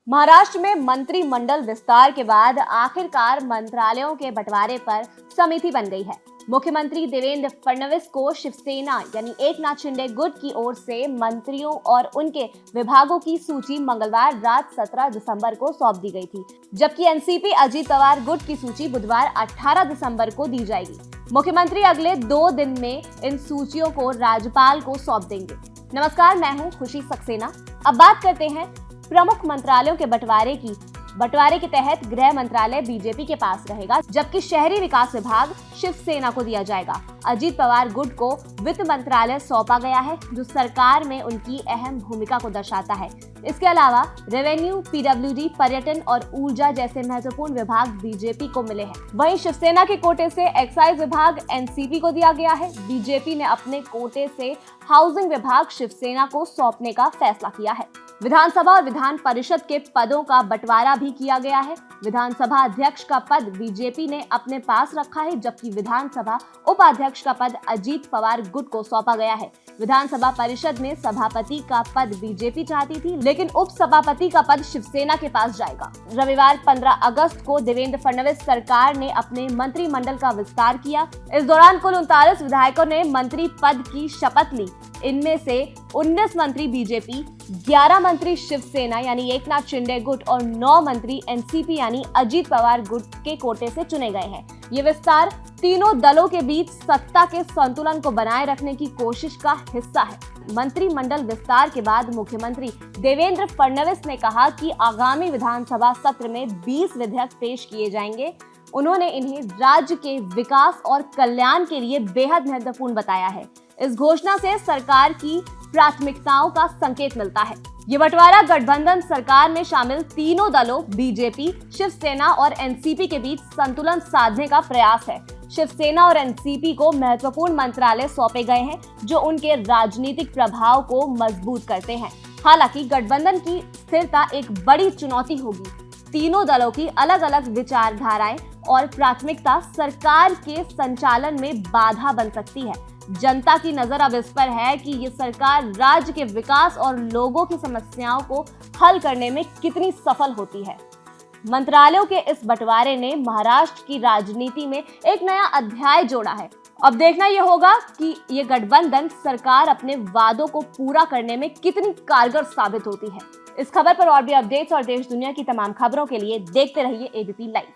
महाराष्ट्र में मंत्रिमंडल विस्तार के बाद आखिरकार मंत्रालयों के बंटवारे पर समिति बन गई है। मुख्यमंत्री देवेंद्र फडणवीस को शिवसेना यानी एकनाथ शिंदे गुट की ओर से मंत्रियों और उनके विभागों की सूची मंगलवार रात 17 दिसंबर को सौंप दी गई थी, जबकि एनसीपी अजित पवार गुट की सूची बुधवार 18 दिसंबर को दी जाएगी। मुख्यमंत्री अगले 2 दिन में इन सूचियों को राज्यपाल को सौंप देंगे। नमस्कार, मैं हूं खुशी सक्सेना। अब बात करते हैं प्रमुख मंत्रालयों के बंटवारे के तहत गृह मंत्रालय बीजेपी के पास रहेगा, जबकि शहरी विकास विभाग शिवसेना को दिया जाएगा। अजित पवार गुट को वित्त मंत्रालय सौंपा गया है, जो सरकार में उनकी अहम भूमिका को दर्शाता है। इसके अलावा रेवेन्यू, पीडब्ल्यूडी, पर्यटन और ऊर्जा जैसे महत्वपूर्ण विभाग बीजेपी को मिले हैं। वहीं शिवसेना के कोटे से एक्साइज विभाग एनसीपी को दिया गया है। बीजेपी ने अपने कोटे से हाउसिंग विभाग शिवसेना को सौंपने का फैसला किया है। विधानसभा और विधान परिषद के पदों का बंटवारा भी किया गया है। विधानसभा अध्यक्ष का पद बीजेपी ने अपने पास रखा है, जबकि विधानसभा उपाध्यक्ष का पद अजित पवार गुट को सौंपा गया है। विधानसभा परिषद में सभापति का पद बीजेपी चाहती थी, लेकिन उप सभापति का पद शिवसेना के पास जाएगा। रविवार 15 अगस्त को देवेंद्र फडणवीस सरकार ने अपने मंत्रिमंडल का विस्तार किया। इस दौरान कुल 39 विधायकों ने मंत्री पद की शपथ ली। इनमें से 19 मंत्री बीजेपी, 11 मंत्री शिवसेना यानी एकनाथ शिंदे गुट और 9 मंत्री एनसीपी यानी अजित पवार गुट के कोटे से चुने गए हैं। ये विस्तार तीनों दलों के बीच सत्ता के संतुलन को बनाए रखने की कोशिश का हिस्सा है। मंत्रिमंडल विस्तार के बाद मुख्यमंत्री देवेंद्र फडणवीस ने कहा कि आगामी विधानसभा सत्र में 20 विधेयक पेश किए जाएंगे। उन्होंने इन्हें राज्य के विकास और कल्याण के लिए बेहद महत्वपूर्ण बताया है। इस घोषणा से सरकार की प्राथमिकताओं का संकेत मिलता है। ये बंटवारा गठबंधन सरकार में शामिल तीनों दलों बीजेपी, शिवसेना और एनसीपी के बीच संतुलन साधने का प्रयास है। शिवसेना और एनसीपी को महत्वपूर्ण मंत्रालय सौंपे गए हैं, जो उनके राजनीतिक प्रभाव को मजबूत करते हैं। हालांकि गठबंधन की स्थिरता एक बड़ी चुनौती होगी। तीनों दलों की अलग अलग विचारधाराएं और प्राथमिकता सरकार के संचालन में बाधा बन सकती है। जनता की नजर अब इस पर है कि ये सरकार राज्य के विकास और लोगों की समस्याओं को हल करने में कितनी सफल होती है। मंत्रालयों के इस बंटवारे ने महाराष्ट्र की राजनीति में एक नया अध्याय जोड़ा है। अब देखना यह होगा कि ये गठबंधन सरकार अपने वादों को पूरा करने में कितनी कारगर साबित होती है। इस खबर पर और भी अपडेट्स और देश दुनिया की तमाम खबरों के लिए देखते रहिए एबीपी लाइव।